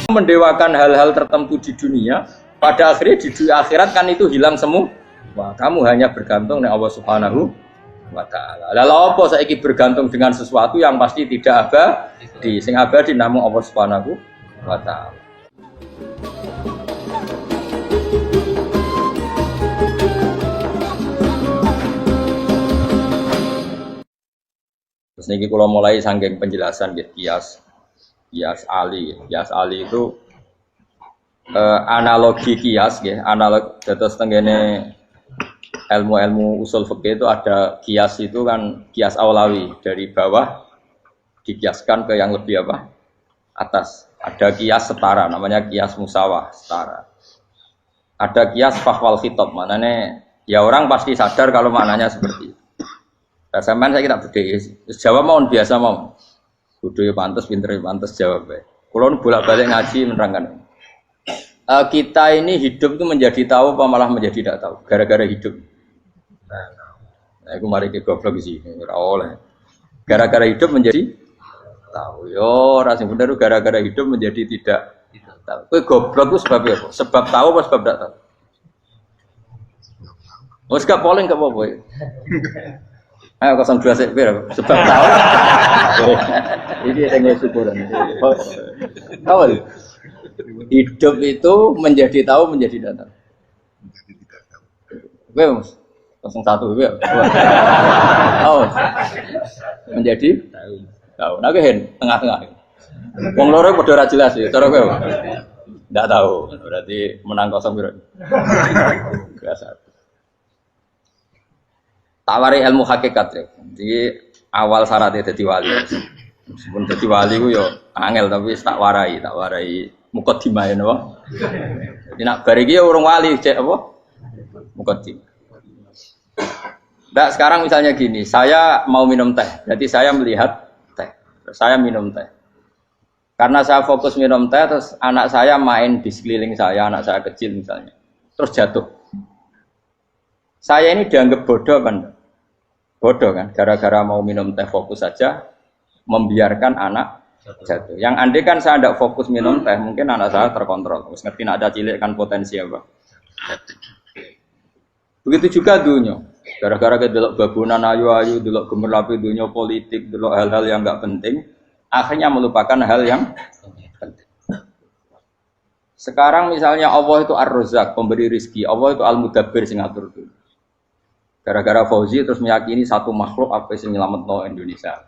mendewakan hal-hal tertentu di dunia, pada akhirnya di dunia akhirat kan itu hilang semua. Wah, kamu hanya bergantung dengan Allah Subhanahu wa ta'ala. Lalu apa saiki bergantung dengan sesuatu yang pasti tidak abadi, sing abadi namung Allah Subhanahu wa ta'ala. Terus niki kula mulai saking penjelasan nggih kias ali itu analogi kias nggih, analog dados tengene ilmu-ilmu usul fikih itu ada kias itu kan kias aulawi dari bawah dikiaskan ke yang lebih apa? Atas. Ada kias setara namanya kias musawah setara. Ada kias fahwal khitab, maknanya ya orang pasti sadar kalau maknanya seperti itu. Nah, sampean saya kita bedhe jawab mawon biasa mawon. Kudu ya pantes, pinter ya pantes jawab bae. Kulo bolak-balik ngaji menerangkan. Kita ini hidup itu menjadi tahu apa malah menjadi tidak tahu gara-gara hidup. Nah, aku mari ke goblok sih, ora oleh. Gara-gara hidup menjadi tahu. Yo, ora sing bener gara-gara hidup menjadi tidak tahu. Kowe goblok itu sebab apa? Sebab tahu apa sebab tidak tahu? Wes gak polling gak apa-apa. Ayo 02 sik pira? Sebab tahu. Ini yang syukuran. Awal. Hidup itu menjadi tahu menjadi tidak tahu. Oke, Mas. 01 ya. Oh. Menjadi tahu. Nah, hen tengah-tengah. Wong loro padha ora jelas ya, cara kowe. Ndak tahu. Berarti menang 0 piro. Biasa. Tawari ilmu hakikat ya. Jadi awal syaratnya jadi wali. Meskipun jadi wali ku yo angel tapi tak warai mukadimah napa. Jadi nak bar iki urung wali cek apa? Mukadimah. Nah, sekarang misalnya gini, saya mau minum teh, berarti saya melihat teh, saya minum teh. Karena saya fokus minum teh, terus anak saya main di sekeliling saya, anak saya kecil misalnya, terus jatuh. Saya ini dianggap bodoh kan? Bodoh kan? Gara-gara mau minum teh fokus saja, membiarkan anak jatuh. Yang andai kan saya tidak fokus minum teh, mungkin anak saya terkontrol. Terus ngerti ada cilik kan potensi apa? Begitu juga dunia. Gara-gara kita delok babunan ayu-ayu, delok gemerlapi dunia politik, delok hal-hal yang enggak penting, akhirnya melupakan hal yang penting. Sekarang misalnya Allah itu Ar-Razzaq, pemberi rizki, Allah itu Al-Mudabbir sing ngatur dunia. Gara-gara Fauzi terus meyakini satu makhluk apa yang nyelametno Indonesia.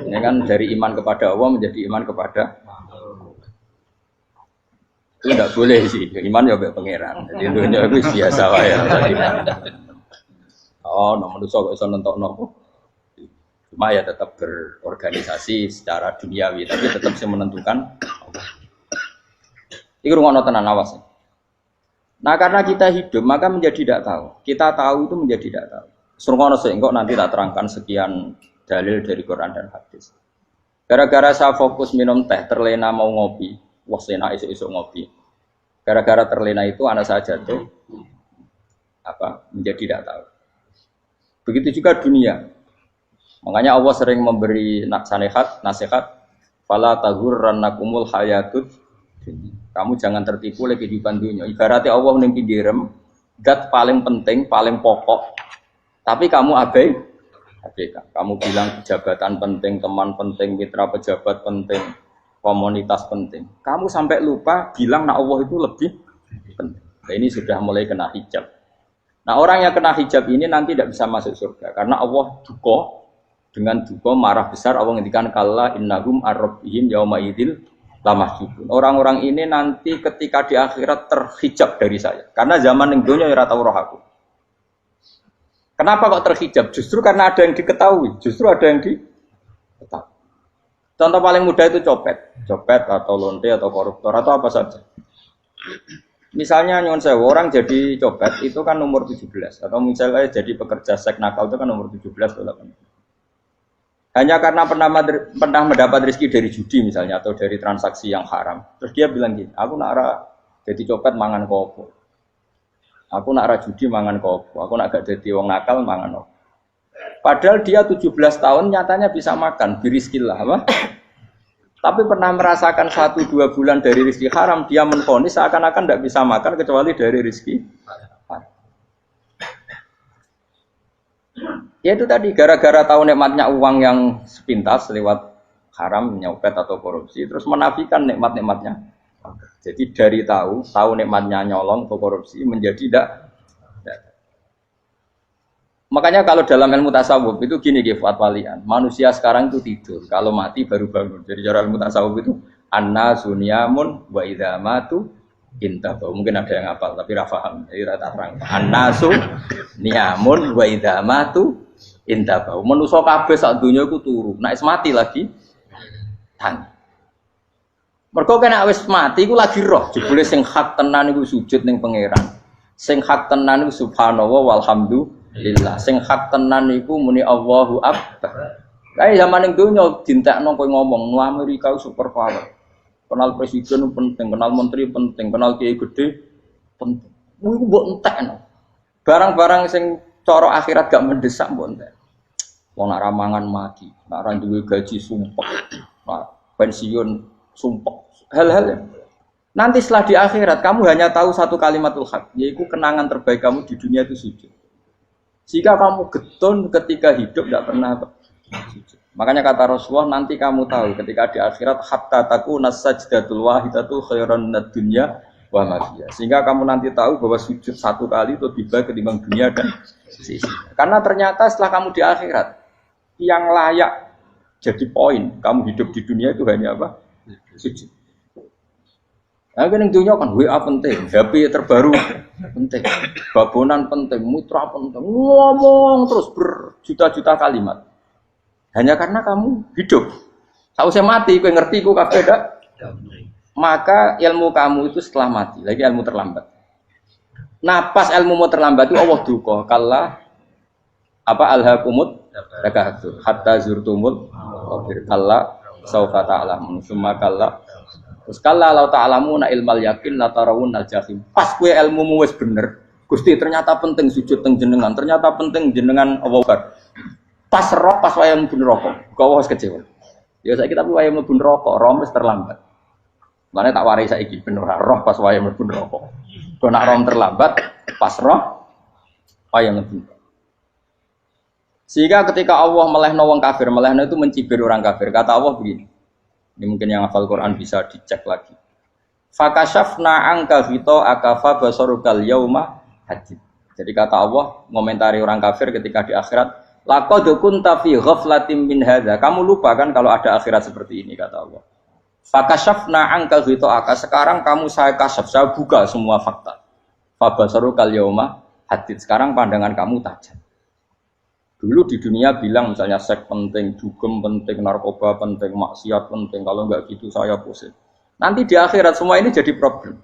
Ini kan dari iman kepada Allah menjadi iman kepada itu tidak boleh sih, iman ya mbek pangeran. Jadi dunia itu biasa wae ya. Oh, nomor itu kok iso nentokno. Cuma ya tetap berorganisasi secara duniawi, tapi tetap sih menentukan. Iku rungono tenan awas. Nah, karena kita hidup maka menjadi tidak tahu. Kita tahu itu menjadi tidak tahu. Rungono sih, engkau nanti tak terangkan sekian dalil dari Quran dan hadis. Gara-gara saya fokus minum teh, terlena mau ngopi. Wah, sena isuk-isuk ngopi. Gara-gara terlena itu anak saya jatuh, menjadi tidak tahu. Begitu juga dunia. Makanya Allah sering memberi nasihat, fala taghurrannakumul hayatud. Kamu jangan tertipu oleh kehidupan dunia. Ibaratnya Allah ning pinggirem, zat paling penting, paling pokok. Tapi kamu abaikan. Kamu bilang jabatan penting, teman penting, mitra pejabat penting. Komunitas penting. Kamu sampai lupa bilang nah Allah itu lebih penting. Nah, ini sudah mulai kena hijab. Nah, orang yang kena hijab ini nanti tidak bisa masuk surga karena Allah dengan duka marah besar. Allah ngendikan kalla innahum ar-rabbihim yauma idzil lamahjubun. Orang-orang ini nanti ketika di akhirat terhijab dari saya. Karena zaman ning donya ora tau roh aku. Kenapa kok terhijab? Justru karena ada yang diketahui, justru ada yang diketahui. Contoh paling mudah itu copet atau lonte atau koruptor atau apa saja. Misalnya nyuwun sewu orang jadi copet itu kan umur 17 atau misalnya jadi pekerja seks nakal itu kan umur 17 atau 18. Hanya karena pernah mendapat rezeki dari judi misalnya atau dari transaksi yang haram. Terus dia bilang gini, aku nak jadi copet mangan kopo. Aku nak judi mangan kopo. Aku nak gak jadi wong nakal mangan kopo. Padahal dia 17 tahun nyatanya bisa makan, biriskillah apa? Tapi pernah merasakan 1-2 bulan dari rezeki haram, dia menvonis seakan-akan tidak bisa makan kecuali dari rezeki haram. Ya itu tadi, gara-gara tahu nikmatnya uang yang sepintas lewat haram, nyopet atau korupsi, terus menafikan nikmat-nikmatnya. Jadi dari tahu nikmatnya nyolong atau korupsi menjadi tidak. Makanya kalau dalam ilmu tasawuf itu gini Fuad Walian, manusia sekarang itu tidur, kalau mati baru bangun. Jadi cara ilmu tasawuf itu annasu niyamun wa idza matu intahu. Mungkin ada yang hafal tapi ra paham. Jadi rata terang. Annasu niyamun wa idza matu intahu. Manusa kabeh sak donya iku turu. Nek mati lagi tangi. Mergo kena wis mati iku lagi roh. Jebule sing hak tenan iku sujud ning pangeran. Sing hak tenan iku subhanallah walhamdulillah. Sing hak tenan iku muni Allahu akbar. Kae zaman ning donya dintekno kowe ngomong, "Nu Amerika super power." Kenal presiden penting, kenal menteri penting, kenal kiai gede penting. Iku mbok entekno. Barang-barang sing cara akhirat gak mendesak mbok entek. Wong nak ramangan mati, nak ra duwe gaji sumpek, nak pensiun sumpek. Hal-hal nanti setelah di akhirat kamu hanya tahu satu kalimatul haq, yaitu kenangan terbaik kamu di dunia itu sujud. Jika kamu getun ketika hidup tidak pernah sujud. Makanya kata Rasulullah, nanti kamu tahu ketika di akhirat hatta takuna sajdatul wahidatu khairan minad dunya wa ma fiha. Sehingga kamu nanti tahu bahwa sujud satu kali itu lebih baik ketimbang dunia dan sisi. Karena ternyata setelah kamu di akhirat yang layak jadi poin kamu hidup di dunia itu hanya apa? Sujud. Nah, kan yang dunia kan WA penting, HP terbaru penting, babonan penting, mutra penting, ngomong terus berjuta-juta kalimat. Hanya karena kamu hidup. Kalau saya mati, kau ngerti, kau kabeh dak. Maka ilmu kamu itu setelah mati, lagi ilmu terlambat. Nah, pas ilmu mau terlambat itu Allah duka, kalla apa alhaqumut takadzur hatta zurtumul qabir kalla saufa ta'lamun summa kalla. Terus kalla law ta'lamuna ilmal yakin la tarawun al-jahim. Pas kowe ilmumu wis bener, Gusti ternyata penting sujud teng jenengan, ternyata penting jenengan Allah Akbar. Pas roh pas wayah mlebu neraka, kok wis kecewa. Ya saiki tapi wayah mlebu neraka, roh wis terlambat. Mane tak warai saiki ben ora roh pas wayah mlebu neraka. Kok nak roh terlambat, pas roh wayah mlebu. Sehingga ketika Allah melehno wong kafir, melehno itu mencibir orang kafir. Kata Allah begini. Ini mungkin yang hafal Quran bisa dicek lagi. Fakashafna angka fito akafa basarukal yauma hadid. Jadi kata Allah ngomentari orang kafir ketika di akhirat, laqad kunta fi ghaflatin min hadza. Kamu lupa kan kalau ada akhirat seperti ini kata Allah. Fakashafna angka fito aka. Sekarang kamu saya kasaf, saya buka semua fakta. Fa basarukal yauma hadid. Sekarang pandangan kamu tajam. Dulu di dunia bilang misalnya seks penting, dugem penting, narkoba penting, maksiat penting. Kalau enggak gitu saya pusing. Nanti di akhirat semua ini jadi problem.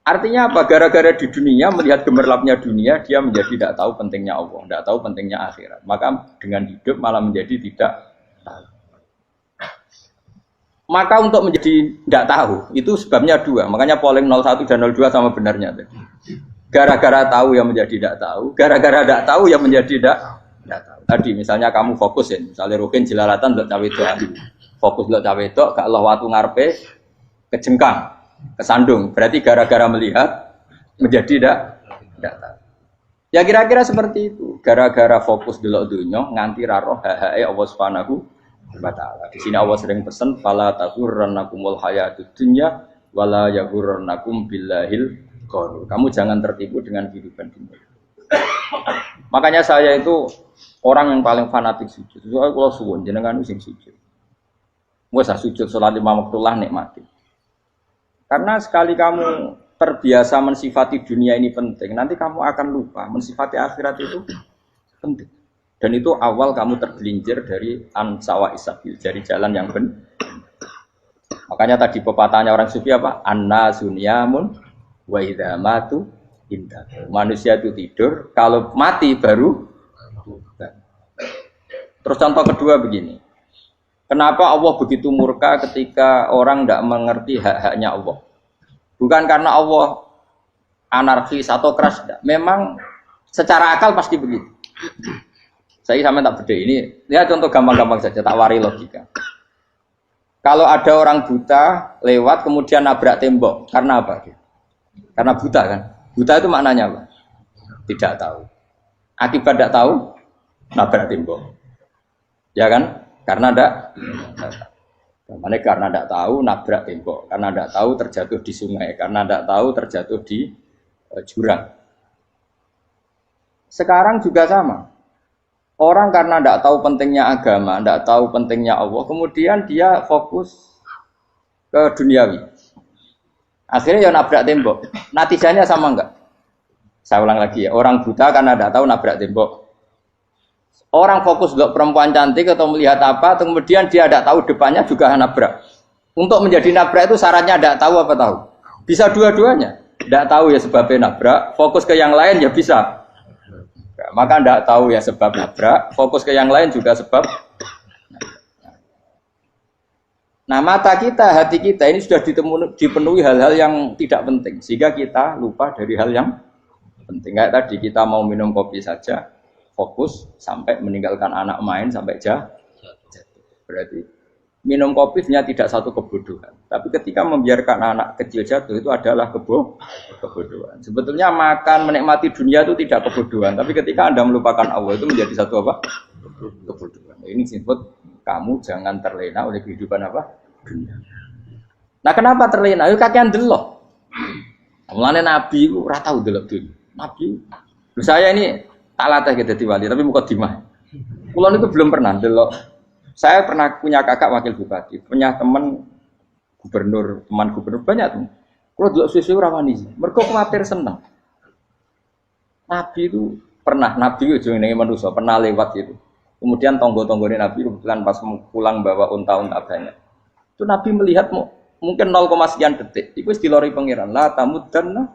Artinya apa? Gara-gara di dunia melihat gemerlapnya dunia, dia menjadi tidak tahu pentingnya Allah, tidak tahu pentingnya akhirat. Maka dengan hidup malah menjadi tidak tahu. Maka untuk menjadi tidak tahu itu sebabnya dua. Makanya polling 01 dan 02 sama benarnya tadi. Gara-gara tahu yang menjadi tidak tahu, gara-gara tidak tahu yang menjadi tidak tahu. Tadi misalnya kamu fokus ya, misalnya Rukin jelalatan untuk cawe itu, fokus untuk cawe itu, gak Allah waktu ngarepe kejengkang, kesandung. Berarti gara-gara melihat menjadi tidak tahu. Ya kira-kira seperti itu. Gara-gara fokus delok dunya nganti ra roh hae Allah Subhanahu wa taala. Di sini Allah sering pesan fala taghurrannakumul hayatud dunya wala yaghurrannakum billahil. Kamu jangan tertipu dengan kehidupan dunia. Makanya saya itu orang yang paling fanatik sujud. Soalnya kalau suwun jenengan sing sujud. Wes sujud salat 5 waktu lah nikmati. Karena sekali kamu terbiasa mensifati dunia ini penting, nanti kamu akan lupa mensifati akhirat itu penting. Dan itu awal kamu tergelincir dari ansawa isabil, dari jalan yang benar. Makanya tadi pepatahnya orang sufi apa? An-nasunyamun wa idza matu indah. Manusia itu tidur, kalau mati baru. Terus contoh kedua begini. Kenapa Allah begitu murka ketika orang tidak mengerti hak-haknya Allah? Bukan karena Allah anarkis atau keras, tidak. Memang secara akal pasti begitu. Saya sama tak beda ini. Lihat contoh gampang-gampang saja, tak wari logika. Kalau ada orang buta lewat kemudian nabrak tembok, karena apa? Karena buta kan? Buta itu maknanya apa? Tidak tahu. Akibat tidak tahu, nabrak tembok. Ya kan? Karena tidak tahu nabrak tembok, karena tidak tahu terjatuh di sungai, karena tidak tahu terjatuh di jurang. Sekarang juga sama. Orang karena tidak tahu pentingnya agama, tidak tahu pentingnya Allah, kemudian dia fokus ke duniawi. Akhirnya ya nabrak tembok. Natijanya sama enggak? Saya ulang lagi ya. Orang buta karena tidak tahu nabrak tembok. Orang fokus untuk perempuan cantik atau melihat apa, kemudian dia tidak tahu depannya juga nabrak. Untuk menjadi nabrak itu syaratnya tidak tahu apa tahu. Bisa dua-duanya. Tidak tahu ya sebabnya nabrak, fokus ke yang lain ya bisa. Maka tidak tahu ya sebab nabrak, fokus ke yang lain juga sebab. Nah mata kita, hati kita ini sudah dipenuhi hal-hal yang tidak penting, sehingga kita lupa dari hal yang penting. Kayak tadi kita mau minum kopi saja, fokus sampai meninggalkan anak main sampai jatuh. Berarti minum kopi sebenarnya tidak satu kebodohan, tapi ketika membiarkan anak kecil jatuh itu adalah kebodohan. Sebetulnya makan menikmati dunia itu tidak kebodohan, tapi ketika Anda melupakan Allah itu menjadi satu apa? Kebodohan. Ini disebut kamu jangan terlena oleh kehidupan apa? Dunia. Nah kenapa terlena? Itu kakean delok. Mulane Nabi itu ora tau delok dunia. Nabi, saya ini tak latih gitu di wali, tapi mukadimah. Kulo itu belum pernah delok. Saya pernah punya kakak wakil bupati, punya teman gubernur banyak tuh. Kalau dulu susu rawani, mereka khawatir senang. Nabi itu pernah, Nabi itu yang manusia pernah lewat itu. Kemudian tonggo-tonggonya Nabi kebetulan pas pulang bawa unta-unta banyak. Itu Nabi melihat mungkin 0, sekian detik. Itu dilori pangeran. La tamuddanna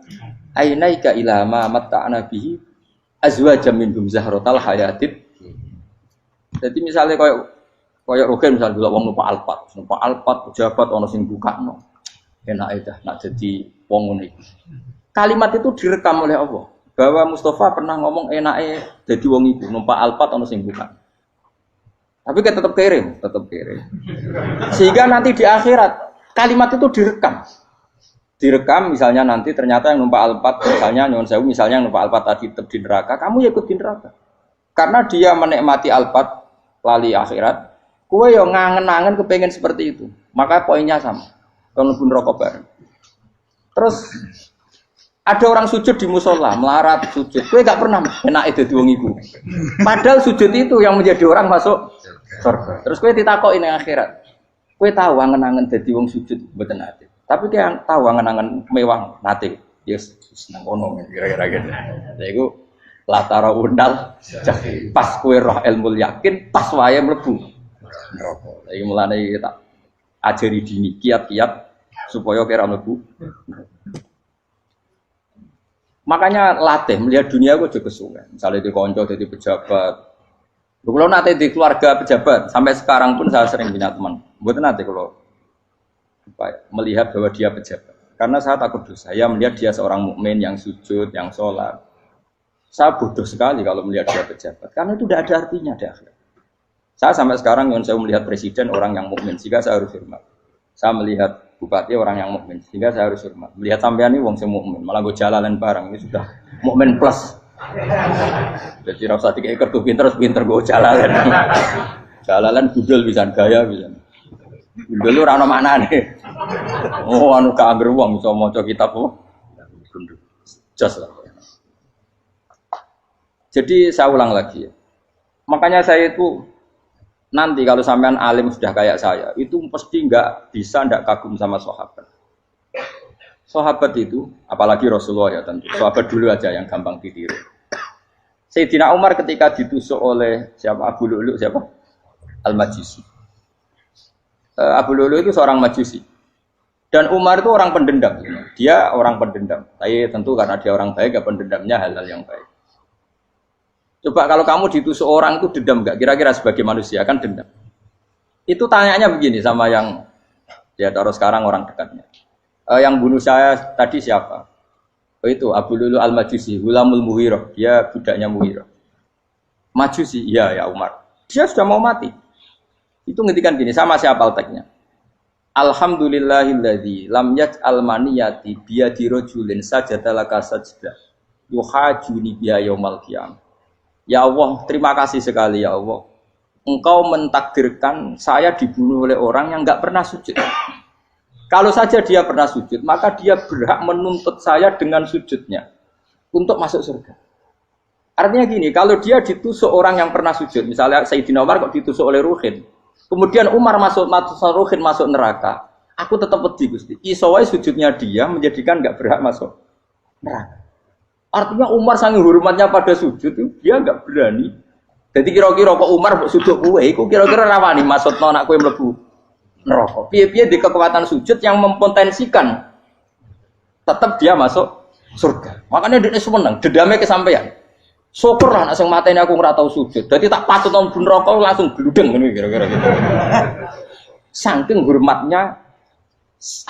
ainaika ila ma matta'na bihi azwajan minhum zahratal hayatid. Jadi misalnya kayak Rogen misalnya dulu wong numpak Alphard pejabat ono sing bukakno. Enak aja nak jadi wong ngene iki. Kalimat itu direkam oleh Allah bahwa Mustafa pernah ngomong enake jadi wong iku numpak Alphard ono sing buka. Tapi kan tetap kirim. Sehingga nanti di akhirat kalimat itu direkam. Direkam misalnya nanti ternyata yang numpak Alphard misalnya nyuwun sewu misalnya yang numpak Alphard tadi tetap di neraka, kamu ya ikut di neraka. Karena dia menikmati Alphard lali akhirat. Kue yang ngangen-ngangen kepengen seperti itu, maka poinnya sama. Kalau pun rokok bareng. Terus ada orang sujud di musola, melarat sujud. Kue gak pernah enak itu wong iku. Padahal sujud itu yang menjadi orang masuk surga. Terus kue ditakoki ning akhirat. Kue tahu angen-angen dadi wong sujud mboten nate. Tapi kue tahu angen-angen mewah nate. Yes, nang kono kira-kira gitu. Lha iku latara undal pas kue roh ilmu yakin, pas wae mlebu neraka. Iki mulane tak ajari dini kiat-kiat supaya kira mlebu. Makanya latih melihat dunia kok juga kesuwen. Misalnya di konco jadi pejabat. Kalau nanti di keluarga pejabat sampai sekarang pun saya sering punya teman. Buat nanti kalau melihat bahwa dia pejabat. Karena saya takut dosa. Saya melihat dia seorang mukmin yang sujud, yang sholat. Saya bodoh sekali kalau melihat dia pejabat. Karena itu tidak ada artinya di akhirat. Saya sampai sekarang yang saya melihat presiden orang yang mukmin, sehingga saya harus hormat. Saya melihat bupati orang yang mukmin, sehingga saya harus hormat. Melihat sampean ini wong sing mukmin, malah gue jalalan bareng ini sudah mukmin plus. Jadi rasa tiga ekor pinter gue jalalan. Jalalan budel bisa gaya bisa. Budel lu rano mana nih? Oh anu keangger wong bisa maca kitab apa? Jos lah. Jadi saya ulang lagi ya. Makanya saya itu nanti kalau sampean alim sudah kayak saya, itu pasti nggak kagum sama sahabat. Sahabat itu, apalagi Rasulullah ya tentu. Sahabat dulu aja yang gampang ditiru. Sayyidina Umar ketika ditusuk oleh siapa Abu Lu'lu siapa? Al-Majusi. Abu Lu'lu itu seorang Majusi. Dan Umar itu orang pendendam. Dia orang pendendam. Tapi tentu karena dia orang baik, ya pendendamnya hal-hal yang baik. Coba kalau kamu ditusuk orang itu dendam enggak? Kira-kira sebagai manusia kan dendam. Itu tanyanya begini sama yang ya taruh sekarang orang dekatnya. Yang bunuh saya tadi siapa? Oh itu Abu Lulu Al-Majusi, Hulamul Muhirah. Dia budaknya Muhirah. Majusi, iya ya Umar. Dia sudah mau mati. Itu ngetikan gini, sama siapa alteknya. Alhamdulillahilladzi lam yaj'al maniyati biyadi rajulin sajadalaka sajdah yuhajuni biya yaumal qiyamah. Ya Allah, terima kasih sekali ya Allah. Engkau mentakdirkan saya dibunuh oleh orang yang enggak pernah sujud. Kalau saja dia pernah sujud, maka dia berhak menuntut saya dengan sujudnya untuk masuk surga. Artinya gini, kalau dia ditusuk orang yang pernah sujud, misalnya Sayyidina Umar kok ditusuk oleh Ruhin, kemudian Umar Ruhin masuk neraka, aku tetap pedih Gusti. Isowai sujudnya dia menjadikan enggak berhak masuk neraka. Artinya Umar saking hormatnya pada sujud itu dia enggak berani. Jadi kira-kira kok Umar sujud kowe iku kira-kira rawani maksudno anak kowe mlebu neraka. Piye-piye di kekuatan sujud yang mempotensikan tetap dia masuk surga. Makanya dia seneng, dedame kesampaian. Syukurlah nek sing mateni aku ora tau sujud. Dadi tak patut nang neraka langsung gludeng ngene kira-kira gitu. Saking hormatnya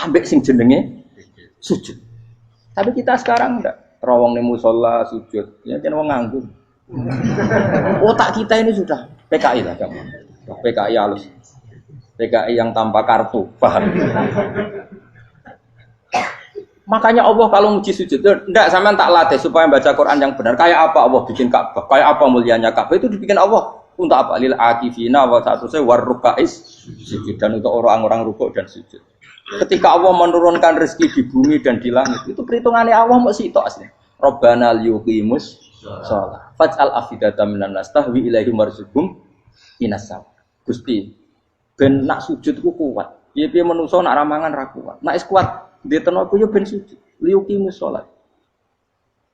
ambek sing jenenge sujud. Tapi kita sekarang enggak. Rawong ning musala sujud, ya kan wong nganggur. Otak kita ini sudah PKI lah kamu. PKI halus. PKI yang tanpa kartu, paham? Makanya Allah kalau muji sujud, enggak sampean tak latih supaya baca Quran yang benar. Kayak apa Allah bikin Ka'bah? Kayak apa mulianya Ka'bah itu dibikin Allah untuk apa? Lil akifina wa sa'tusai warrukais sujud dan untuk orang-orang rukuk dan sujud. Ketika Allah menurunkan rezeki di bumi dan di langit, itu perhitungannya Allah mau sitok asli. Rabbana liyuqimus shalah. Faj'al afidatan minan nas tahwi ilaihi marzuqhum minasam. Gusti, ben nak sujud ku kuat. Piye-piye menungso nak ramangan ra kuat. Nak is kuat, ndek tenaga yo ben sujud. Liyuqimus shalah.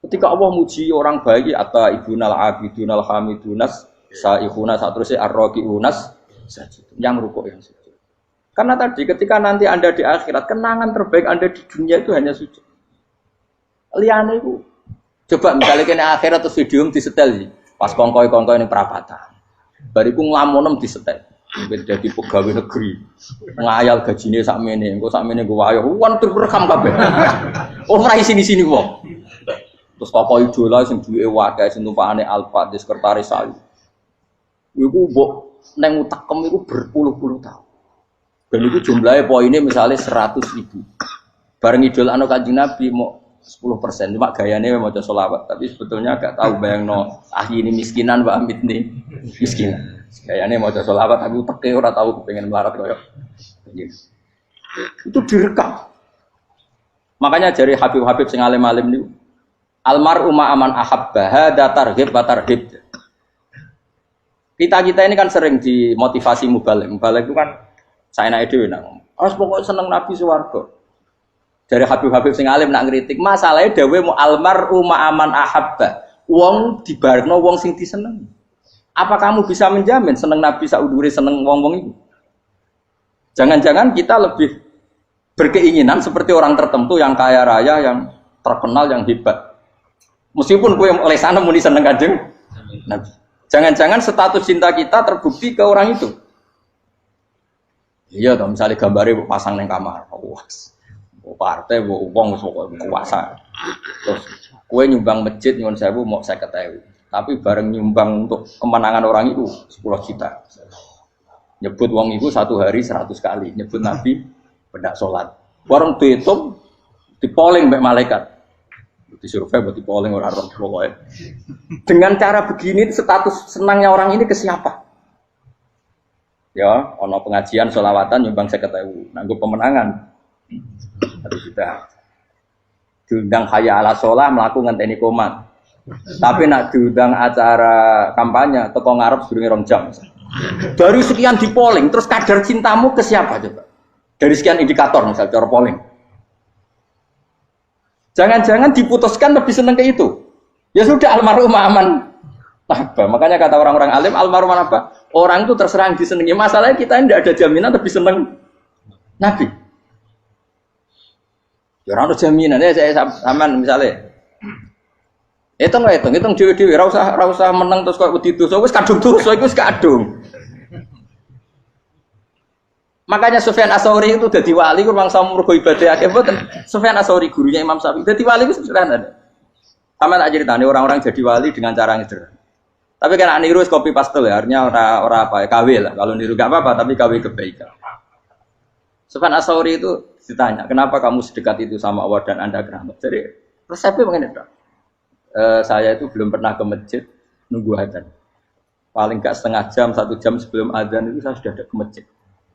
Ketika Allah muji orang baik atau ibunal abidunal hamidunas saihuna satruse arraqiunas sajid. Yang rukuk yang sujud. Karena tadi ketika nanti Anda di akhirat, kenangan terbaik Anda di dunia itu hanya sujud. Liane itu, coba misalnya kena akhirat terus video disetel, pas kongkoi-kongkoi ini perapatan. Bariku ngelamonem disetel, jadi pegawai negeri, ngayal gajinya sakmene, engko sakmene gue wayo, wan terekam kabeh. Oh rai sini wong. Terus tokoh idola sing duwe wadah sing tumpakane Alfa di sekretaris saya. Iku mbok neng utekem iku berpuluh-puluh tahun. Dan itu jumlahnya poinnya misalnya 100.000. Bareng idol anu Kanjeng Nabi mau 10%, cuma gayanya mau sholawat. Tapi sebetulnya agak tahu bayang no, ini miskinan, Mbak Amit nih miskinan. Gayanya mau sholawat, tapi teke ora tahu pengen melarat koyok. Itu direkam. Makanya dari Habib sing alim-alim niku, almar'u ma'aman ahabba hada targhib wa tarhib. Kita ini kan sering dimotivasi mubalek. Mubalek itu kan saya naik dewi nang, harus pokoknya seneng Nabi swarga. Dari Habib sing alim nak ngritik, masalahnya dawe mu almar'u ma'aman ahabba. Wong dibarno wong sing diseneng. Apa kamu bisa menjamin seneng Nabi saudure seneng wong-wong itu? Jangan-jangan kita lebih berkeinginan seperti orang tertentu yang kaya raya, yang terkenal, yang hebat. Meskipun kowe oleh sana muni seneng Kanjeng Nabi. Jangan-jangan status cinta kita terbukti ke orang itu. Iya, kalau misalnya gambarnya pasang neng kamar, wah, partai, uang, kuasa. Terus, kue nyumbang masjid, nyumbang sewu, mau saya ketahui. Tapi bareng nyumbang untuk kemenangan orang itu 10 juta. Nyebut uang itu 1 hari 100 kali. Nyebut Nabi, benda sholat. Warung dihitung, dipoling mbak malaikat. Disurvei buat dipoling orang-orang pokoknya. Dengan cara begini, status senangnya orang ini ke siapa? Ya, ono pengajian sholawatan nyumbang 50.000, nanggo pemenangan. Harus sudah diundang hayya ala sholah mlaku ngenteni komat. Tapi nak diundang acara kampanye teko ngarep sedurunge 2 jam. Baru sekian di polling, terus kadar cintamu ke siapa coba? Dari sekian indikator misal cara polling. Jangan-jangan diputuskan lebih seneng ke itu. Ya sudah almarhum aman. Apa? Makanya kata orang-orang alim almarhum apa? Orang itu terserah yang disenangi. Masalahnya kita tidak ada jaminan lebih senang Nabi. Ya orang ada jaminan. Ya saya saman misalnya. Hitung dewi-dewi. Rasa menang terus kau begitu. So wis kadung tuh. So wis kadung. Makanya Sufyan Ats-Tsauri itu jadi wali. Kurang sama mergo ibadah akeh. Sufyan Ats-Tsauri gurunya Imam Syafi'i. Jadi wali itu sederhana. Sama tak ceritanya orang-orang jadi wali dengan cara yang sederhana. Tapi kan niru kopi pastel ya, artinya orang apa ya KW lah. Kalau niru gak apa-apa, tapi KW kebaikan. Sufyan Ats-Tsauri itu ditanya, kenapa kamu sedekat itu sama Allah dan Anda keramat? Jadi resepnya begini, saya itu belum pernah ke masjid nunggu adzan. Paling enggak setengah jam, 1 jam sebelum adzan itu saya sudah ada ke masjid.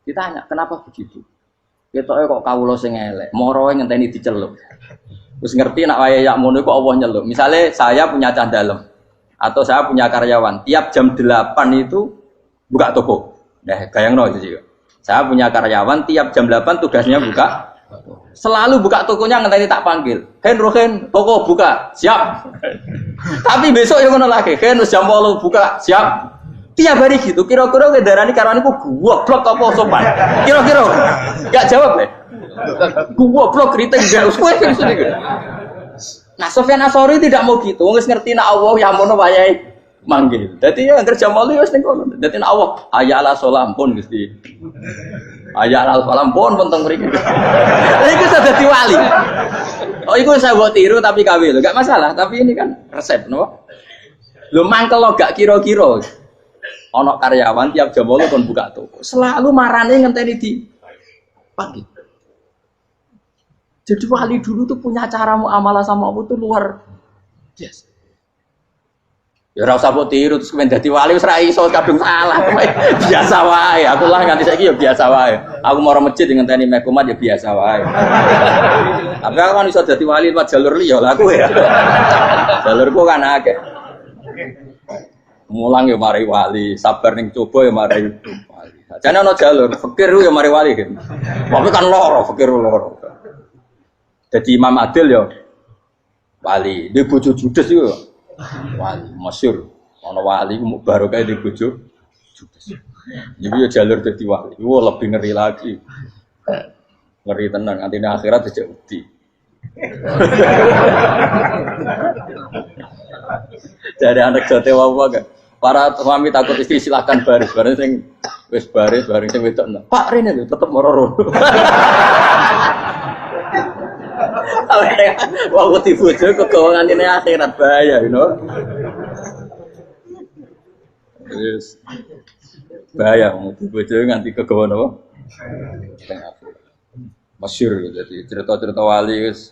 Ditanya, kenapa begitu? Ketoke kok kawula sing elek, moroe ngenteni diceluk. Terus ngerti nak wayahe yak ngono kok Allah nyeluk. Misalnya saya punya cah dalem atau saya punya karyawan, tiap jam 8 itu buka toko. Nah, gayangno itu juga. Saya punya karyawan tiap jam 8 tugasnya buka. Selalu buka tokonya ngenteni tak panggil. Rohen, toko buka. Siap. Tapi besok yang ngono lagi, wis jam 8 buka. Siap. Tiap hari gitu. Kira-kira kendaraan karyawan iku goblok apa sopan? Kira-kira enggak jawab deh. Goblok kritik enggak usah gitu. Nah, Sufyan Ats-Tsauri tidak mau gitu. Wong wis ngerti nek Allah ya mono wayahe manggil. Dadi ya kerja malu wis ning kono. Dadi nek Allah ayala salam pun Gusti. Ayala salam pun teng mriki. Iku sudah dadi wali. Oh, iku saya buat tiru tapi kawe lho. Enggak masalah, tapi ini kan resep, no. Lho mangkel lo gak kira-kira. Ana karyawan tiap jam 8 kon buka toko. Selalu marane ngenteni di pagi. Jadi wali dulu tuh punya cara muamalah sama Allah tuh luar biasa. Ya ora usah mbok tiru terus kemen dadi wali wis ra iso kadung salah. Biasa wae. Aku lah nganti saiki ya biasa wae. Aku mau masjid ngenteni meh kumat ya biasa wae. Tapi aku kan iso dadi wali lewat jalur liya lah aku ya. Jalurku kan akeh. Mulang ya mari wali, sabar ning coba ya mari wali. Jane ana jalur fikir ya mari wali kan. Tapi kan loro fikir loro. Jadi Imam Adil ya wali, di bojo judes itu wali, masyhur. Ana wali baru kayak di bojo judes. Jadi ya jalur jadi wali. Wah lebih ngeri lagi. Ngeri tenang, nanti akhirat aja wedi. Jadi anak jote wae gak. Para suami takut istri silakan baris, sing wis baris, sing wedok. Pak Rene lho tetep mororo. Wah, wedi bojo kegawa ngantine akhirat bahaya, you know. Yes. Bahaya wedi bojo nganti kegawa napa? Masyhur jadi cerita-cerita wali wis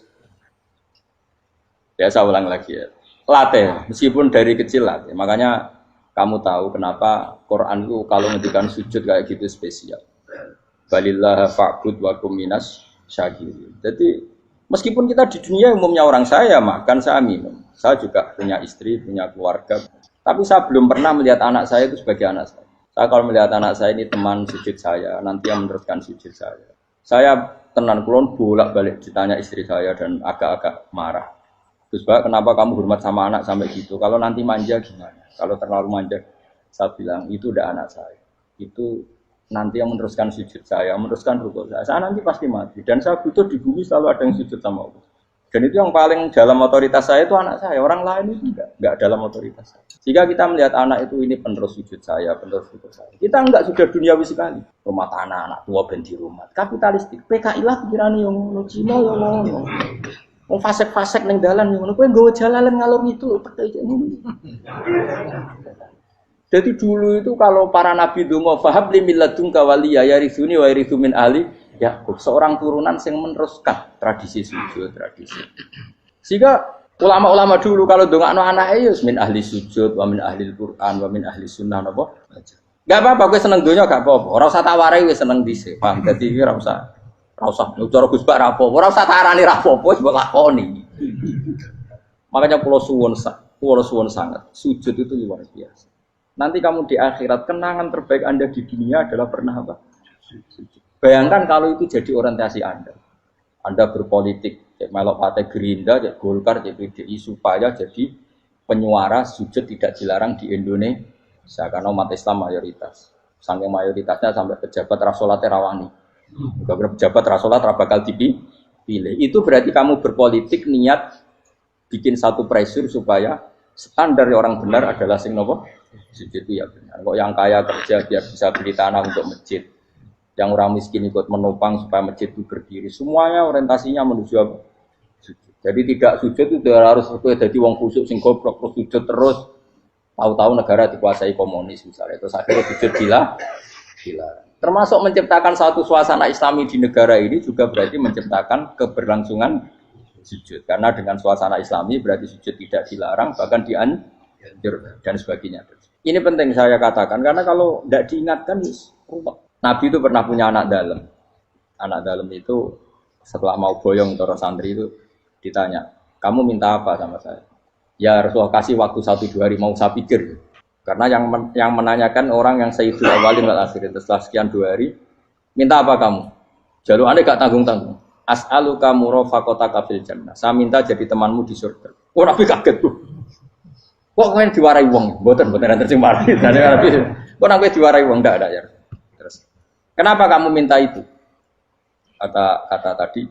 biasa ulang lagi ya. Latih, meskipun dari kecil latih. Makanya kamu tahu kenapa Quran itu kalau ngendikan sujud kayak gitu spesial. Balillah fa'bud wa kum minas syakirin. Jadi meskipun kita di dunia umumnya orang saya makan, saya minum. Saya juga punya istri, punya keluarga. Tapi saya belum pernah melihat anak saya itu sebagai anak saya. Saya kalau melihat anak saya ini teman sujud saya, nanti yang meneruskan sujud saya. Saya tenan kulon bolak-balik ditanya istri saya dan agak-agak marah. Terus Pak, kenapa kamu hormat sama anak sampai gitu? Kalau nanti manja gimana? Kalau terlalu manja, saya bilang itu udah anak saya. Itu nanti yang meneruskan sujud saya, meneruskan rukuk saya. Saya nanti pasti mati. Dan saya butuh di bumi selalu ada yang sujud sama Allah. Dan itu yang paling dalam otoritas saya itu anak saya. Orang lain itu enggak dalam otoritas saya. Jika kita melihat anak itu ini penerus sujud saya, penerus rukuk saya. Kita enggak sudah duniawi sekali. Rumah tanah, anak tua ben di rumah. Kapitalistik. PKI lah pikirannya yang ngono, Cina yang ngono. Wong fasek-fasek ning dalan ngono kowe nggawa jalalan ngalor itu percaya ngono. Jadi dulu itu kalau para nabi donga fahab li milladunka waliya yarithuni wa yarithu min ahli Yakub, seorang turunan yang meneruskan tradisi sujud, tradisi. Sehingga ulama-ulama dulu kalau dongakno anake ya min ahli sujud wa min ahli Al-Qur'an wa min ahli sunnah napa. Enggak apa-apa kowe seneng donya gak apa-apa. Ora usah tak warai wis seneng dhisik. Paham dadi iki ora usah cara Gus Bak rapo, ora usah tarani rapo, wis mbok lakoni. Makanya pulau suwun sangat, sujud itu luar biasa. Nanti kamu di akhirat kenangan terbaik Anda di dunia adalah pernah apa? Sujud. Bayangkan kalau itu jadi orientasi Anda. Anda berpolitik, cek melok partai Gerindra, cek Golkar, cek PDI supaya jadi penyuara sujud tidak dilarang di Indonesia karena umat Islam mayoritas. Saking mayoritasnya sampai pejabat rasolate rawani. Beberapa pejabat rasolat bakal dipilih. Itu berarti kamu berpolitik niat bikin satu pressure supaya standar orang benar adalah sing nopo sujud itu ya benar. Kok yang kaya kerja biar bisa beli tanah untuk masjid, yang orang miskin ikut menopang supaya masjid itu berdiri. Semuanya orientasinya menuju apa? Sujud. Jadi tidak sujud itu harus jadi wong khusuk sing goblok terus sujud terus. Tahu-tahu negara dikuasai komunis misalnya. Terus akhirnya sujud gila. Termasuk menciptakan satu suasana Islami di negara ini juga berarti menciptakan keberlangsungan sujud. Karena dengan suasana Islami berarti sujud tidak dilarang, bahkan dianjur dan sebagainya. Ini penting saya katakan karena kalau tidak diingatkan, Nabi itu pernah punya anak dalam. Anak dalam itu setelah mau boyong terus santri itu ditanya, kamu minta apa sama saya? Ya Rasulullah kasih waktu 1-2 hari mau saya pikir. Karena yang menanyakan orang yang Sayyidul Awwalin wal Akhirin setelah sekian 2 hari, minta apa kamu? Jalur Anda gak tanggung-tanggung. As'aluka murafaqataka fil jannah. Saya minta jadi temanmu di surga. Oh Nabi kaget tuh. Kok kalian diwarai wong? Mboten tercemar. Kok Nabi diwarai wong ndak ada ya. Terus, kenapa kamu minta itu? Kata tadi,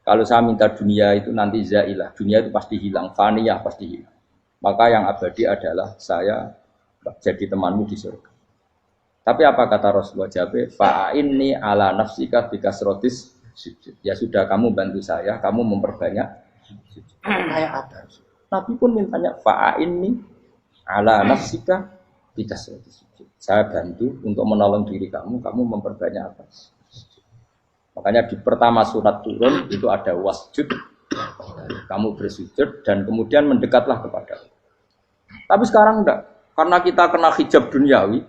kalau saya minta dunia itu nanti zailah. Dunia itu pasti hilang, faniyah pasti hilang. Maka yang abadi adalah saya jadi temanmu di surga. Tapi apa kata Rasulullah Jabe? Fa'inni ala nafsika bikasrotis sujud. Ya sudah, kamu bantu saya, kamu memperbanyak sujud. Kayak apa? Nabi pun mintanya fa'inni ala nafsika bikasrotis sujud. Saya bantu untuk menolong diri kamu, kamu memperbanyak apa? Makanya di pertama surat turun itu ada wasjud. Kamu bersujud dan kemudian mendekatlah kepada Allah. Tapi sekarang enggak. Karena kita kena hijab duniawi,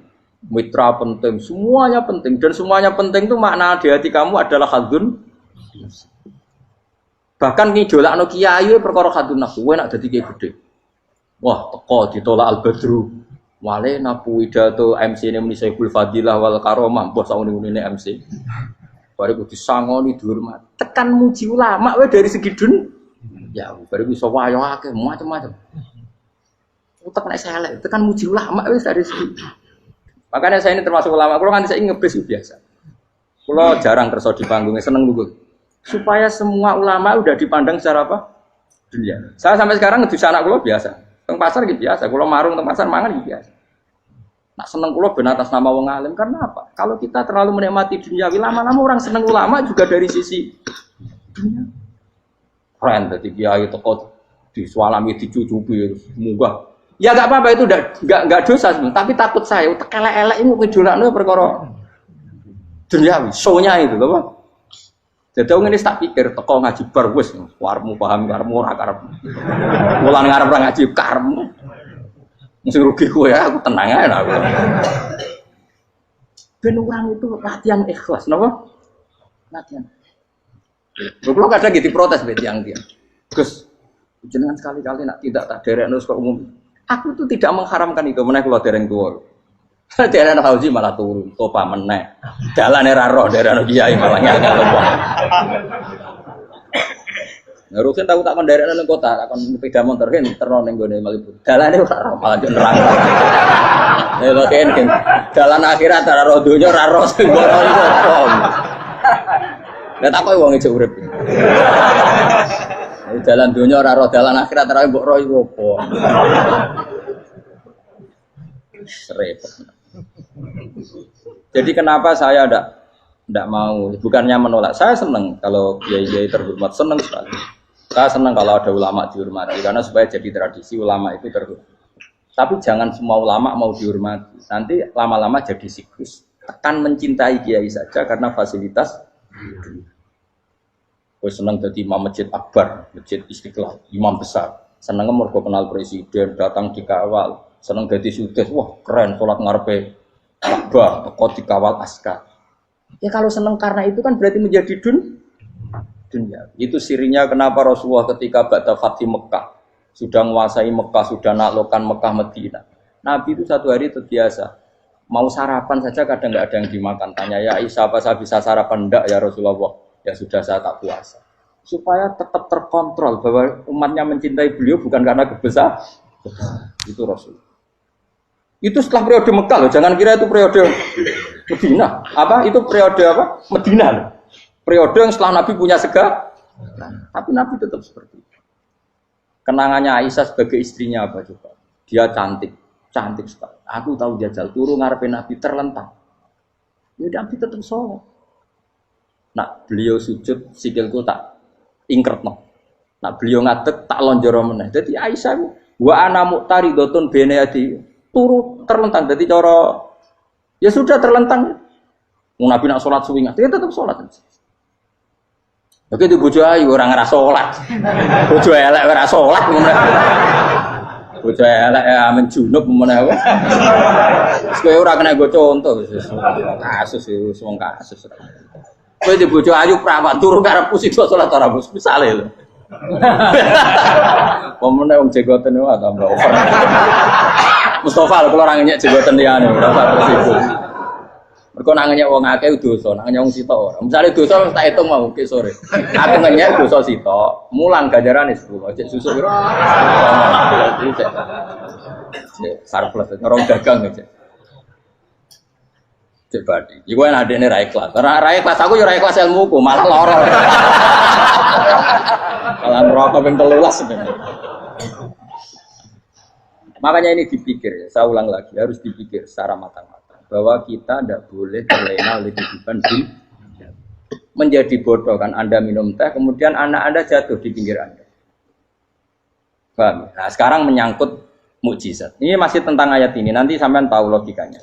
mitra penting, semuanya penting. Dan semuanya penting itu makna di hati kamu adalah hadun. Bahkan ngidolakno kiai perkara hadun nafsu, kowe nak dadi kiai gede. Wah, teko ditolak al-badru. Wale napu widato MC ne muni Saiful Fadilah wal Karomah, mbah sauni-unine MC. Bare kudu disangoni dihormat. Tekan muji ulama wae dari segi ya, bare iso wayo akeh macam-macam. Utek nek selek, tekan muji ulama wis dari segi. Makanya saya ini termasuk ulama, kalau nanti saya ngebis biasa. Kalau jarang kerja di panggungnya, seneng dulu. Supaya semua ulama udah dipandang secara apa? Dunia. Saya sampai sekarang ngedus anak kulo biasa. Teng pasar gitu biasa. Kulo marung teng pasar mangan gitu biasa. Nak seneng kulo ben atas nama wong alim karena apa? Kalau kita terlalu menikmati dunia, lama-lama orang seneng ulama juga dari sisi dunia. Keren, jadi kiai teko disualami dicucupi, munggah. Ya enggak apa-apa itu enggak dosa sebenarnya, tapi takut saya utek elek-elek ini ngejolakno perkara duniawi, show-nya itu lho, Pak. Jadi wong ini tak pikir teko ngaji bar wis warmu paham karepmu ora karep. Mulan ngarep ora ngaji karepmu. Mesti rugi kowe ya, aku tenang ae aku. Ben orang itu latihan ikhlas, napa? Latihan. Kalau kadang gitu protes bet yang dia. Gus, jenengan sekali-kali nak tidak tak derekno ke umum. Aku itu tidak mengharamkan itu, meneh kula dereng tuwa. Dereng Fauzi malah turun, topa meneh. Dalane ra roh dereng kiai malah nyangka wong. Ngarusin tahu tak kon derek nang kota, tak kon sepeda motor kan terno ning gone Malibu. Dalane ora roh malah yo nerang. Ya lho kan dalan akhirat ora roh donya ora roh sing ora iso. Lah tak koyo wong ijo urip. Dalan dunia ora roh, dalan akhirat ora mbok roh iku apa. Repot. Jadi kenapa saya ndak mau, bukannya menolak. Saya senang kalau kiai-kiai terhormat, senang sekali. Saya senang kalau ada ulama dihormati karena supaya jadi tradisi ulama itu terhormat. Tapi jangan semua ulama mau dihormati. Nanti lama-lama jadi siklus. Akan mencintai kiai saja karena fasilitas. Gue seneng jadi imam masjid akbar, masjid Istiqlal, imam besar. Seneng mergo kenal presiden, datang dikawal. Seneng jadi sudes, wah keren, sholat ngarepe Ka'bah, teko dikawal askar. Ya kalau seneng karena itu kan berarti menjadi dunia. Itu sirinya kenapa Rasulullah ketika ba'da Fathi Mekah sudah menguasai Mekah, sudah naklukkan Mekah Madinah. Nabi itu satu hari terbiasa. Mau sarapan saja kadang nggak ada yang dimakan. Tanya ya Aisyah, apa saya bisa sarapan? Enggak ya Rasulullah. Ya sudah saya tak puasa. Supaya tetap terkontrol bahwa umatnya mencintai beliau bukan karena kebesaran. Itu Rasul. Itu setelah periode Mekah loh. Jangan kira itu periode Medina. Apa? Itu periode apa? Medina loh. Periode yang setelah Nabi punya segala. Tapi Nabi tetap seperti itu. Kenangannya Aisyah sebagai istrinya apa coba? Dia cantik. Cantik sekali. Aku tahu jajal turun ngarepin Nabi terlentang. Ya Nabi tetap sholat. Nak beliau sujud sikilku tak ingkretno. Nak beliau ngadeg tak lonjoro meneh. Dadi Aisyah wa ana muqtaridotun bene adi turu terlentang. Dadi cara ya sudah terlentang. Nabi nak sholat suwingan, dia tetap sholat. Oke, itu bojo ayu orang ngerasa sholat, bojo elek ngerasa sholat, bojo elek amin junub mana? Sekarang orang kena gue contoh, kasus itu semua kasus. Kau itu bojo ayu perawan turun karena pusing sholat orang bos misalnya lo. Pemenang orang jegoten itu atau tambah over. Mustafa kalau orangnya jegoten dia nih, rasa bersih. Mereka nangenya wong akeh dosa, nangenya wong sito ora. Misale dosa tak hitung mau ke sore. Aku ngenyek dosa sito, mulang ganjarane 10. Cek susuk piro? Sarplus orang dagang aja. Cek badi. Iku enak adekne ra ikhlas. Ra ikhlas aku yo ra ikhlas ilmuku, malah lara. Malah rokok ping 13 sebenarnya. Makanya ini dipikir, saya ulang lagi, harus dipikir secara matang-matang. Bahwa kita tidak boleh terlena oleh kehidupan dunia. Menjadi bodoh kan Anda minum teh, kemudian anak Anda jatuh di pinggir Anda. Paham? Nah sekarang menyangkut mukjizat. Ini masih tentang ayat ini, nanti sampean tahu logikanya.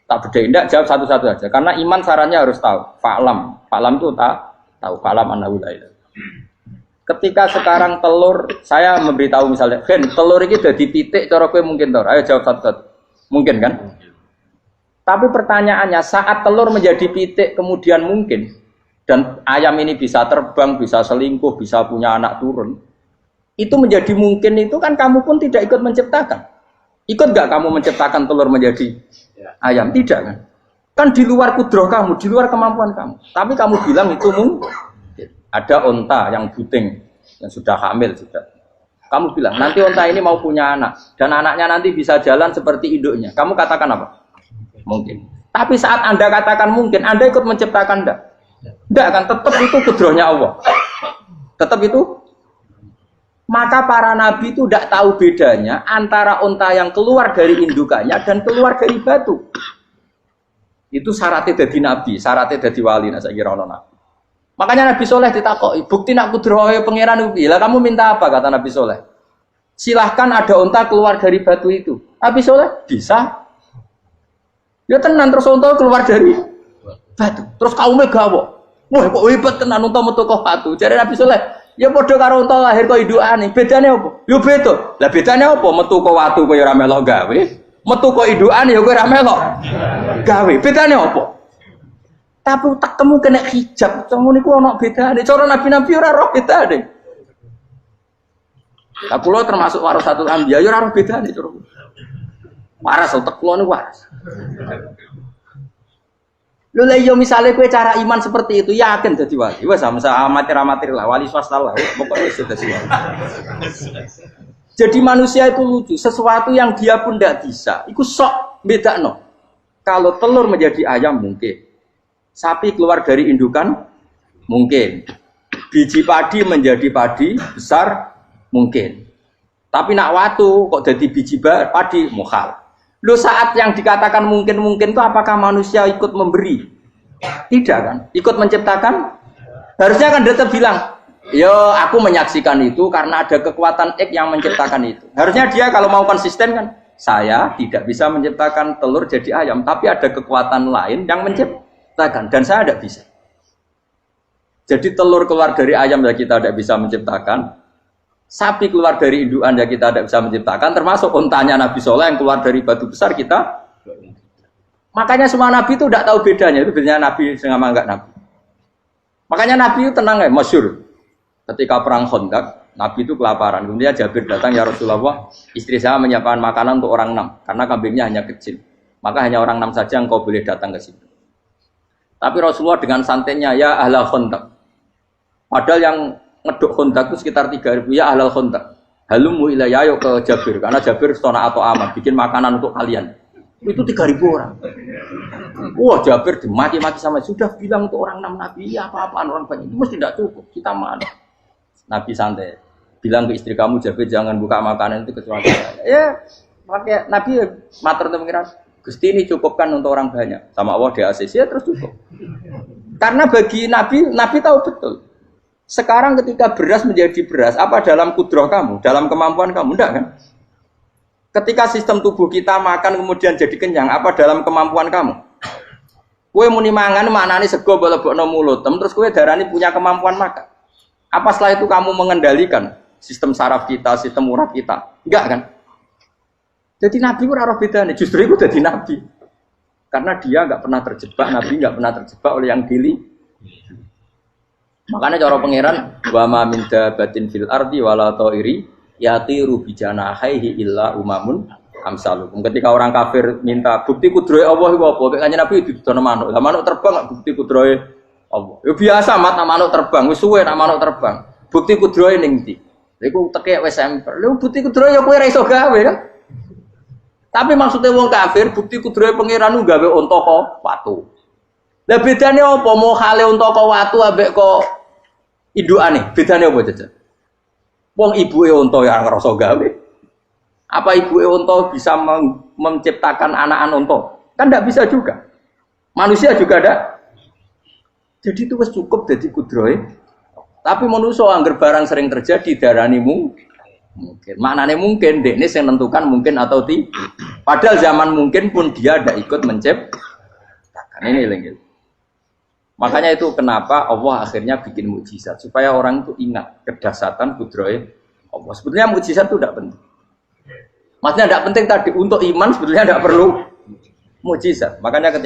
Tak bedain, tidak jawab satu-satu aja. Karena iman sarannya harus tahu. Fa'lam itu tak tahu. Fa'lam annahu la ilaha. Ketika sekarang telur, saya memberitahu misalnya, Gen, telur ini udah dipitik, cara kowe mungkin tau. Ayo jawab satu-satu. Mungkin kan? Tapi pertanyaannya, saat telur menjadi pitik kemudian mungkin, dan ayam ini bisa terbang, bisa selingkuh, bisa punya anak turun, itu menjadi mungkin itu kan kamu pun tidak ikut menciptakan. Ikut gak kamu menciptakan telur menjadi ayam? Tidak kan? Kan di luar kudroh kamu, di luar kemampuan kamu. Tapi kamu bilang itu mungkin. Ada onta yang buting, yang sudah hamil sudah. Kamu bilang, nanti onta ini mau punya anak, dan anaknya nanti bisa jalan seperti induknya. Kamu katakan apa? Mungkin. Tapi saat Anda katakan mungkin, Anda ikut menciptakan enggak? Enggak kan, tetap itu kudrohnya Allah. Tetap itu. Maka para nabi itu tidak tahu bedanya antara onta yang keluar dari indukannya dan keluar dari batu. Itu syaratnya jadi nabi, syaratnya jadi wali. Nah, saya kira ono nabi. Makanya Nabi Soleh ditakoki, bukti nak kudrohe pangeran ubi. Lah kamu minta apa kata Nabi Soleh? Silahkan ada onta keluar dari batu itu. Nabi Soleh bisa. Ya tenan terus onta keluar dari batu. Terus kaumnya gawo. Wah kok hebat tenan onta metu kok batu. Jare Nabi Soleh, ya padha karo onta lahir kok indukane. Bedane apa? Ya beda. Lah bedane apa? Metu kok watu kok ya ora melok gawe. Metu kok indukane ya kok ora melok gawe. Bedane apa? Tapi tak temu kena hijab, temu niku ana bedane. Cara nabi-nabi ora roh bedane. Lah kula termasuk warasatul anbiya ya ora roh bedane cara. Waras utek kula niku waras. Lha iya misale kowe cara iman seperti itu yakin dadi wali. Wes sama amatir-amatir lah wali swasta lah. Pokoknya wis dadi wali. Jadi manusia itu lucu, sesuatu yang dia pun tidak bisa. Iku sok bedakno. Kalau telur menjadi ayam mungkin. Sapi keluar dari indukan mungkin, biji padi menjadi padi besar mungkin, tapi nak watu kok jadi biji padi mukhal. Lo saat yang dikatakan mungkin itu apakah manusia ikut memberi? Tidak kan? Ikut menciptakan? Harusnya kan tetap bilang, yo aku menyaksikan itu karena ada kekuatan X yang menciptakan itu. Harusnya dia kalau mau konsisten kan, saya tidak bisa menciptakan telur jadi ayam, tapi ada kekuatan lain yang menciptakan. Dan saya tidak bisa. Jadi telur keluar dari ayam ya kita tidak bisa menciptakan. Sapi keluar dari indukan ya kita tidak bisa menciptakan. Termasuk untanya Nabi Soleh yang keluar dari batu besar kita. Makanya semua Nabi itu tidak tahu bedanya. Itu bedanya Nabi sama enggak Nabi. Makanya Nabi itu tenang ya, masyhur. Ketika perang Khandaq, Nabi itu kelaparan. Kemudian Jabir datang, ya Rasulullah, istri saya menyiapkan makanan untuk orang 6. Karena kambingnya hanya kecil. Maka hanya orang 6 saja yang kau boleh datang ke situ. Tapi Rasulullah dengan santainya, ya ahlal Khandaq. Padahal yang ngeduk Khandaq itu sekitar 3.000, ya ahlal Khandaq. Halumu ilayya, ayo ke Jabir. Karena Jabir stona atau aman, bikin makanan untuk kalian. Itu 3.000 orang. Wah Jabir dimaki-maki sama, sudah bilang untuk orang 6 Nabi, ya apa-apaan orang banyak. Itu mesti tidak cukup, kita mana. Nabi santai. Bilang ke istri kamu, Jabir jangan buka makanan itu kecuali saya. Ya, pakai Nabi matur untuk mengira. Gusti ini cukupkan untuk orang banyak. Sama Allah di ACC ya terus cukup. Karena bagi Nabi, Nabi tahu betul. Sekarang ketika beras menjadi beras, apa dalam kudroh kamu? Dalam kemampuan kamu? Enggak kan? Ketika sistem tubuh kita makan kemudian jadi kenyang, apa dalam kemampuan kamu? Kue muni mangan maknane sego lebokno mulut, terus kue darani punya kemampuan makan. Apa setelah itu kamu mengendalikan sistem saraf kita, sistem urat kita? Enggak kan? Jadi Nabi ora roh bedane, justru itu jadi Nabi. Karena dia enggak pernah terjebak, Nabi enggak pernah terjebak oleh yang pilih. Makanya cara pangeran wa ma min dabatin fil ardi wala ta'iri yatiru bijanahihi illa umamun amsalukum. Ketika orang kafir minta bukti kudrohe Allah iku apa? Kaya Kanjeng Nabi didono manuk. Lah manuk terbang bukti kudrohe Allah. Ya biasa mat manuk terbang, wis suwe nak manuk terbang. Bukti kudrohe ning ndi? Iku tekek wis emper. Lha bukti kudrohe ya kowe ra iso gawe kan? Tapi maksudnya wong kafir bukti kudrohe pangeran ku gawe unta kok watu. Lah bedane apa mau hale unta kok watu ambek kok indukane? Bedane apa jajan? Wong ibuke unta ya ngrasa gawe. Apa ibu unta bisa menciptakan anak-anak unta? Kan tidak bisa juga. Manusia juga ada. Jadi itu wis cukup jadi kudrohe. Tapi manusia angger barang sering terjadi darani mungkin. Maknane mungkin dekne sing nentukan mungkin atau tidak. Padahal zaman mungkin pun dia ada ikut menciptakan. Ini lagi. Makanya itu kenapa Allah akhirnya bikin mukjizat supaya orang itu ingat kedahsyatan kudrohe Allah. Sebetulnya mukjizat itu tidak penting. Maksudnya tidak penting tadi untuk iman sebetulnya tidak perlu mukjizat. Makanya ketika